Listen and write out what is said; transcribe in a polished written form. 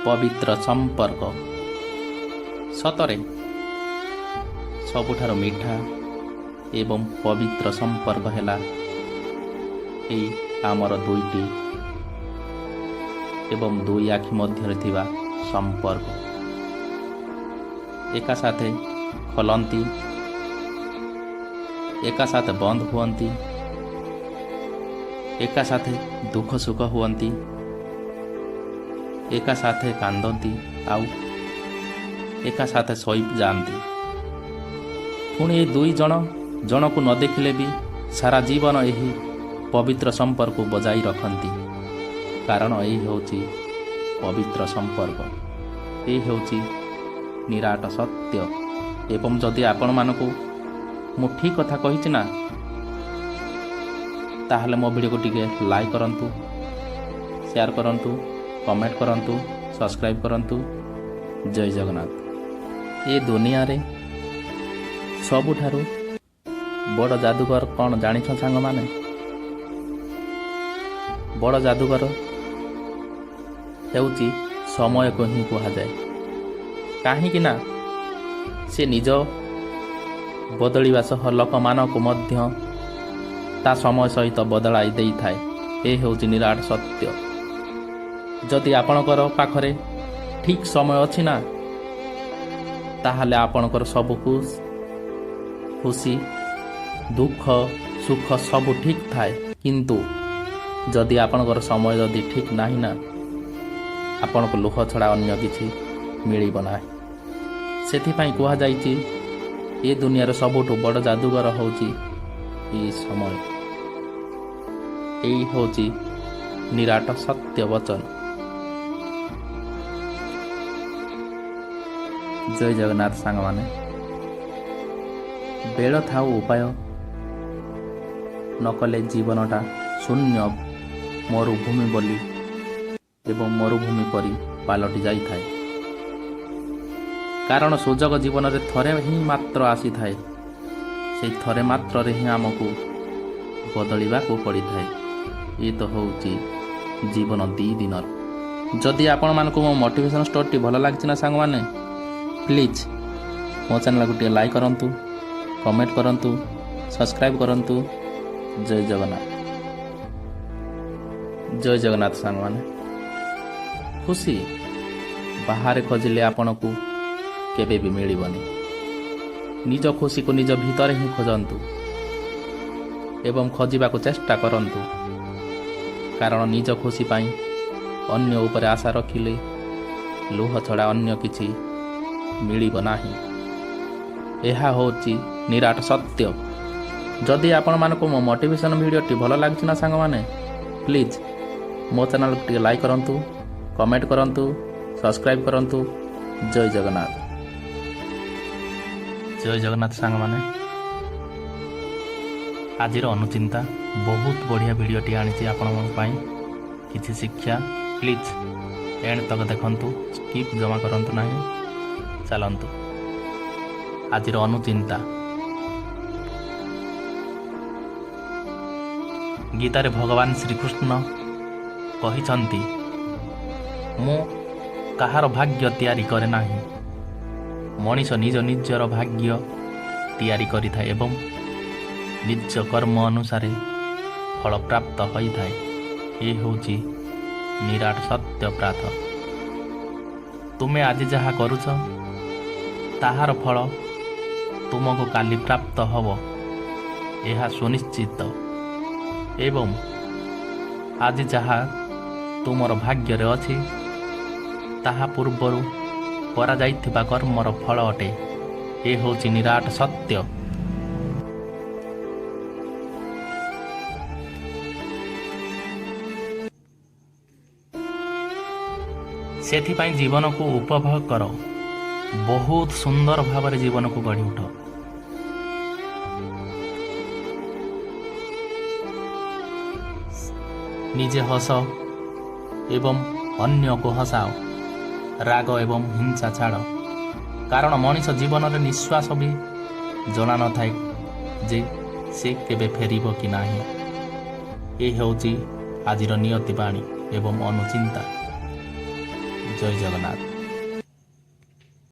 ପବିତ୍ର ସମ୍ପର୍କ। ସତରେ ସବୁଠାରୁ ମିଠା ଏବଂ ପବିତ୍ର ସମ୍ପର୍କ ହେଲା ଏଇ ଆମର ଦୁଇଟି ଏବଂ ଦୁଇ ଆଖି ମଧ୍ୟରେ ଥିବା ସମ୍ପର୍କ। ଏକା ସାଥେ ଖୋଲନ୍ତି, ଏକା ସାଥେ ବନ୍ଦ ହୁଅନ୍ତି, ଏକା ସାଥେ ଦୁଃଖ ସୁଖ ହୁଅନ୍ତି, ଏକା ସାଥେ କାନ୍ଦନ୍ତି ଆଉ ଏକା ସାଥେ ଶୋଇ ଯାଆନ୍ତି। ପୁଣି ଏ ଦୁଇ ଜଣ ଜଣକୁ ନ ଦେଖିଲେ ବି ସାରା ଜୀବନ ଏହି ପବିତ୍ର ସମ୍ପର୍କକୁ ବଜାଇ ରଖନ୍ତି। କାରଣ ଏହି ହେଉଛି ପବିତ୍ର ସମ୍ପର୍କ, ଏହି ହେଉଛି ନିରାଟ ସତ୍ୟ। ଏବଂ ଯଦି ଆପଣମାନଙ୍କୁ ମୁଁ ଠିକ୍ କଥା କହିଛି ନା, ତାହେଲେ ମୋ ଭିଡ଼ିଓକୁ ଟିକେ ଲାଇକ୍ କରନ୍ତୁ, ସେୟାର କରନ୍ତୁ, କମେଣ୍ଟ କରନ୍ତୁ, ସବସ୍କ୍ରାଇବ୍ କରନ୍ତୁ। ଜୟ ଜଗନ୍ନାଥ। ଏ ଦୁନିଆରେ ସବୁଠାରୁ ବଡ଼ ଯାଦୁକର କ'ଣ ଜାଣିଛ ସାଙ୍ଗମାନେ? ବଡ଼ ଯାଦୁକର ହେଉଛି ସମୟକୁ ହିଁ କୁହାଯାଏ। କାହିଁକି ନା ସେ ନିଜ ବଦଳିବା ସହ ଲୋକମାନଙ୍କୁ ମଧ୍ୟ ତା ସମୟ ସହିତ ବଦଳାଇ ଦେଇଥାଏ। ଏ ହେଉଛି ନିରାଟ ସତ୍ୟ। ଯଦି ଆପଣଙ୍କର ପାଖରେ ଠିକ୍ ସମୟ ଅଛି ନା, ତାହେଲେ ଆପଣଙ୍କର ସବୁ ଖୁସି ଦୁଃଖ ସୁଖ ସବୁ ଠିକ୍ ଥାଏ। କିନ୍ତୁ ଯଦି ଆପଣଙ୍କର ସମୟ ଯଦି ଠିକ୍ ନାହିଁ ନା, ଆପଣଙ୍କୁ ଲୁହ ଛଡ଼ା ଅନ୍ୟ କିଛି ମିଳିବ ନାହିଁ। ସେଥିପାଇଁ କୁହାଯାଇଛି ଏ ଦୁନିଆର ସବୁଠୁ ବଡ଼ ଯାଦୁକର ହେଉଛି ଏଇ ସମୟ। ଏଇ ହେଉଛି ନିରାଟ ସତ୍ୟ ବଚନ। ଜୟ ଜଗନ୍ନାଥ ସାଙ୍ଗମାନେ। ବେଳ ଥାଉ ଉପାୟ ନକଲେ ଜୀବନଟା ଶୂନ୍ୟ ମରୁଭୂମି ବୋଲି ଏବଂ ମରୁଭୂମି ପରି ପାଲଟି ଯାଇଥାଏ। କାରଣ ସୁଯୋଗ ଜୀବନରେ ଥରେ ହିଁ ମାତ୍ର ଆସିଥାଏ। ସେଇ ଥରେ ମାତ୍ରରେ ହିଁ ଆମକୁ ବଦଳିବାକୁ ପଡ଼ିଥାଏ। ଏ ତ ହେଉଛି ଜୀବନ ଦୁଇ ଦିନର। ଯଦି ଆପଣମାନଙ୍କୁ ମୋ ମୋଟିଭେସନ୍ ଷ୍ଟୋରିଟି ଭଲ ଲାଗିଛି ନା ସାଙ୍ଗମାନେ, ପ୍ଲିଜ୍ ମୋ ଚ୍ୟାନେଲକୁ ଟିକେ ଲାଇକ୍ କରନ୍ତୁ, କମେଣ୍ଟ କରନ୍ତୁ, ସବସ୍କ୍ରାଇବ୍ କରନ୍ତୁ। ଜୟ ଜଗନ୍ନାଥ। ଜୟ ଜଗନ୍ନାଥ ସାଙ୍ଗମାନେ। ଖୁସି ବାହାରେ ଖୋଜିଲେ ଆପଣଙ୍କୁ କେବେ ବି ମିଳିବନି। ନିଜ ଖୁସିକୁ ନିଜ ଭିତରେ ହିଁ ଖୋଜନ୍ତୁ ଏବଂ ଖୋଜିବାକୁ ଚେଷ୍ଟା କରନ୍ତୁ। କାରଣ ନିଜ ଖୁସି ପାଇଁ ଅନ୍ୟ ଉପରେ ଆଶା ରଖିଲେ ଲୁହ ଛଡ଼ା ଅନ୍ୟ କିଛି ମିଳିବ ନାହିଁ। ଏହା ହେଉଛି ନିରାଟ ସତ୍ୟ। ଯଦି ଆପଣମାନଙ୍କୁ ମୋ ମୋଟିଭେସନ୍ ଭିଡ଼ିଓଟି ଭଲ ଲାଗୁଛି ନା ସାଙ୍ଗମାନେ, ପ୍ଲିଜ୍ ମୋ ଚ୍ୟାନେଲକୁ ଟିକେ ଲାଇକ୍ କରନ୍ତୁ, କମେଣ୍ଟ କରନ୍ତୁ, ସବସ୍କ୍ରାଇବ୍ କରନ୍ତୁ। ଜୟ ଜଗନ୍ନାଥ। ଜୟ ଜଗନ୍ନାଥ ସାଙ୍ଗମାନେ। ଆଜିର ଅନୁଚିନ୍ତା ବହୁତ ବଢ଼ିଆ ଭିଡ଼ିଓଟି ଆଣିଛି ଆପଣଙ୍କ ପାଇଁ। କିଛି ଶିକ୍ଷା, ପ୍ଲିଜ୍ ଏଣ୍ଡ ତକ ଦେଖନ୍ତୁ, ସ୍କିପ୍ ଜମା କରନ୍ତୁ ନାହିଁ। ଚାଲନ୍ତୁ ଆଜିର ଅନୁଚିନ୍ତା। ଗୀତାରେ ଭଗବାନ ଶ୍ରୀକୃଷ୍ଣ କହିଛନ୍ତି, ମୁଁ କାହାର ଭାଗ୍ୟ ତିଆରି କରେ ନାହିଁ। ମଣିଷ ନିଜ ନିଜର ଭାଗ୍ୟ ତିଆରି କରିଥାଏ ଏବଂ ନିଜ କର୍ମ ଅନୁସାରେ ଫଳ ପ୍ରାପ୍ତ ହୋଇଥାଏ। ଏ ହେଉଛି ନିରାଟ ସତ୍ୟ ପ୍ରାଥ। ତୁମେ ଆଜି ଯାହା କରୁଛ ତାହାର ଫଳ ତୁମକୁ କାଲି ପ୍ରାପ୍ତ ହେବ, ଏହା ସୁନିଶ୍ଚିତ। ଏବଂ ଆଜି ଯାହା ତୁମର ଭାଗ୍ୟରେ ଅଛି ତାହା ପୂର୍ବରୁ କରାଯାଇଥିବା କର୍ମର ଫଳ ଅଟେ। ଏ ହେଉଛି ନିରାଟ ସତ୍ୟ। ସେଥିପାଇଁ ଜୀବନକୁ ଉପଭୋଗ କର, ବହୁତ ସୁନ୍ଦର ଭାବରେ ଜୀବନକୁ ଗଢ଼ି ଉଠ। ନିଜେ ହସ ଏବଂ ଅନ୍ୟକୁ ହସାଅ। ରାଗ ଏବଂ ହିଂସା ଛାଡ଼। କାରଣ ମଣିଷ ଜୀବନରେ ନିଶ୍ୱାସ ବି ଜଣା ନଥାଏ ଯେ ସେ କେବେ ଫେରିବ କି ନାହିଁ। ଏ ହେଉଛି ଆଜିର ନିୟତି ବାଣୀ ଏବଂ ଅନୁଚିନ୍ତା। ଜୟ ଜଗନ୍ନାଥ।